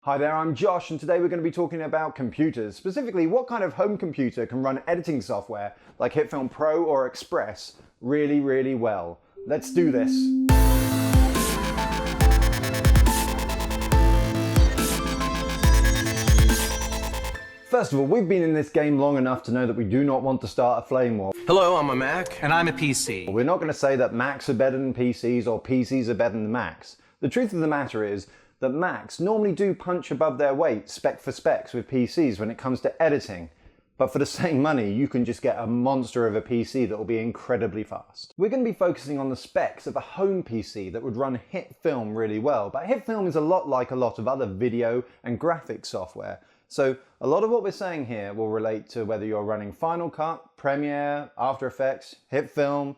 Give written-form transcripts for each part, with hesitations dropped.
Hi there, I'm Josh, and today we're going to be talking about computers. Specifically, what kind of home computer can run editing software like HitFilm Pro or Express really well. Let's do this. First of all, we've been in this game long enough to know that we do not want to start a flame war. Hello, I'm a Mac. And I'm a PC. We're not going to say that Macs are better than PCs or PCs are better than Macs. The truth of the matter is that Macs normally do punch above their weight spec for specs with PCs when it comes to editing. But for the same money, you can just get a monster of a PC that will be incredibly fast. We're going to be focusing on the specs of a home PC that would run HitFilm really well. But HitFilm is a lot like a lot of other video and graphics software. So a lot of what we're saying here will relate to whether you're running Final Cut, Premiere, After Effects, HitFilm,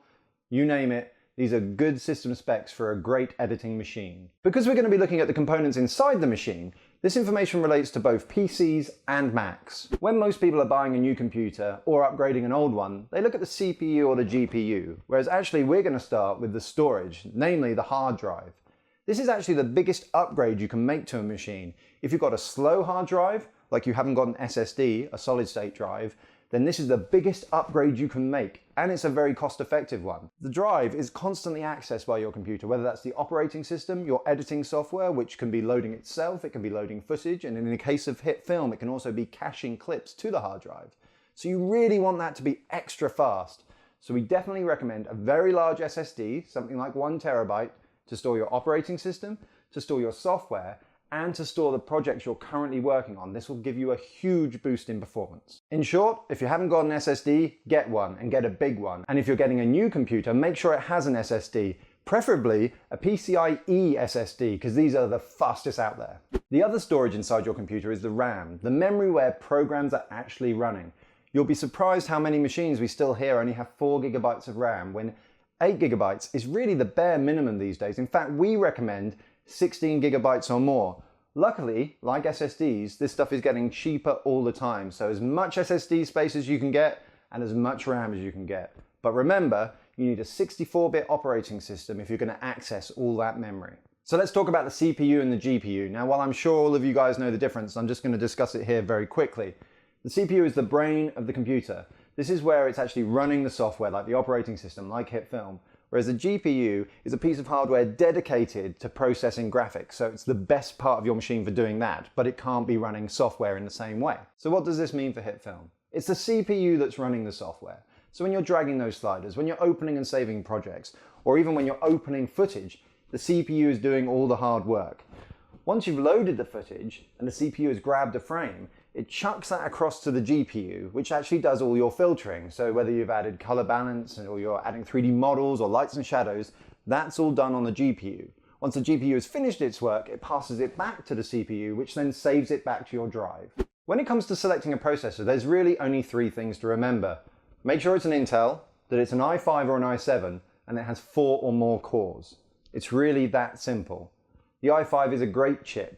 you name it. These are good system specs for a great editing machine. Because we're going to be looking at the components inside the machine, this information relates to both PCs and Macs. When most people are buying a new computer or upgrading an old one, they look at the CPU or the GPU, whereas actually we're going to start with the storage, namely the hard drive. This is actually the biggest upgrade you can make to a machine. If you've got a slow hard drive, like you haven't got an SSD, a solid state drive, then this is the biggest upgrade you can make, and it's a very cost-effective one. The drive is constantly accessed by your computer, whether that's the operating system, your editing software, which can be loading itself, it can be loading footage, and in the case of HitFilm, it can also be caching clips to the hard drive. So you really want that to be extra fast. So we definitely recommend a very large SSD, something like 1 terabyte, to store your operating system, to store your software, and to store the projects you're currently working on. This will give you a huge boost in performance. In short, if you haven't got an SSD, get one, and get a big one. And if you're getting a new computer, make sure it has an SSD, preferably a PCIe SSD, because these are the fastest out there. The other storage inside your computer is the RAM, the memory where programs are actually running. You'll be surprised how many machines we still hear only have 4 gigabytes of RAM, when 8 gigabytes is really the bare minimum these days. In fact, we recommend 16 gigabytes or more. Luckily, like SSDs, this stuff is getting cheaper all the time. So as much SSD space as you can get and as much RAM as you can get. But remember, you need a 64-bit operating system if you're going to access all that memory. So let's talk about the CPU and the GPU. Now, while I'm sure all of you guys know the difference, I'm just going to discuss it here very quickly. The CPU is the brain of the computer. This is where it's actually running the software, like the operating system, like HitFilm. Whereas the GPU is a piece of hardware dedicated to processing graphics. So it's the best part of your machine for doing that, but it can't be running software in the same way. So what does this mean for HitFilm? It's the CPU that's running the software. So when you're dragging those sliders, when you're opening and saving projects, or even when you're opening footage, the CPU is doing all the hard work. Once you've loaded the footage and the CPU has grabbed a frame, it chucks that across to the GPU, which actually does all your filtering. So whether you've added color balance or you're adding 3D models or lights and shadows, that's all done on the GPU. Once the GPU has finished its work, it passes it back to the CPU, which then saves it back to your drive. When it comes to selecting a processor, there's really only 3 things to remember. Make sure it's an Intel, that it's an i5 or an i7, and it has 4 or more cores. It's really that simple. The i5 is a great chip.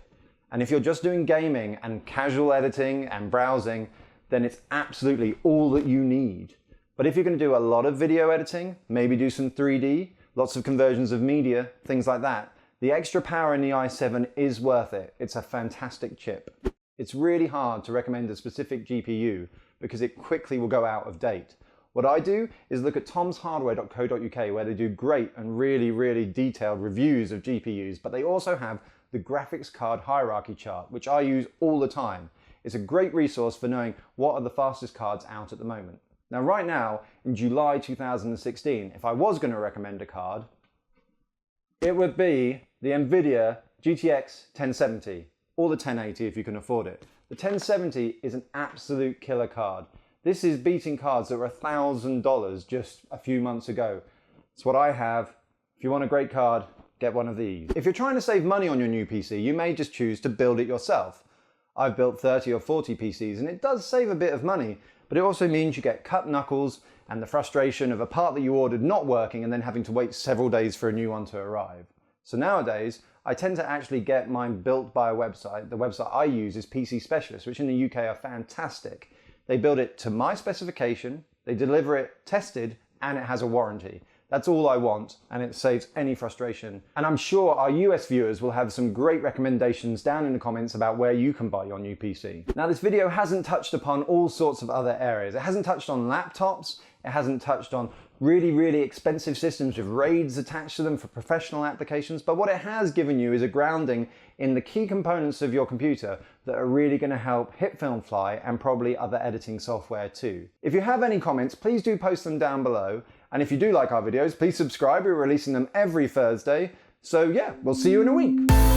And if you're just doing gaming and casual editing and browsing, then it's absolutely all that you need. But if you're going to do a lot of video editing, maybe do some 3D, lots of conversions of media, things like that, the extra power in the i7 is worth it. It's a fantastic chip. It's really hard to recommend a specific GPU because it quickly will go out of date. What I do is look at tomshardware.co.uk, where they do great and really detailed reviews of GPUs, but they also have the graphics card hierarchy chart, which I use all the time. It's a great resource for knowing what are the fastest cards out at the moment. Now, right now, in July 2016, if I was going to recommend a card, it would be the NVIDIA GTX 1070, or the 1080 if you can afford it. The 1070 is an absolute killer card. This is beating cards that were $1,000 just a few months ago. It's what I have. If you want a great card, get one of these. If you're trying to save money on your new PC, you may just choose to build it yourself. I've built 30 or 40 PCs and it does save a bit of money, but it also means you get cut knuckles and the frustration of a part that you ordered not working and then having to wait several days for a new one to arrive. So nowadays, I tend to actually get mine built by a website. The website I use is PC Specialist, which in the UK are fantastic. They build it to my specification, they deliver it tested, and it has a warranty. That's all I want, and it saves any frustration. And I'm sure our US viewers will have some great recommendations down in the comments about where you can buy your new PC. Now, this video hasn't touched upon all sorts of other areas. It hasn't touched on laptops, it hasn't touched on really expensive systems with RAIDs attached to them for professional applications, but what it has given you is a grounding in the key components of your computer that are really going to help HitFilm fly and probably other editing software too. If you have any comments, please do post them down below. And if you do like our videos, please subscribe. We're releasing them every Thursday. So yeah, we'll see you in a week.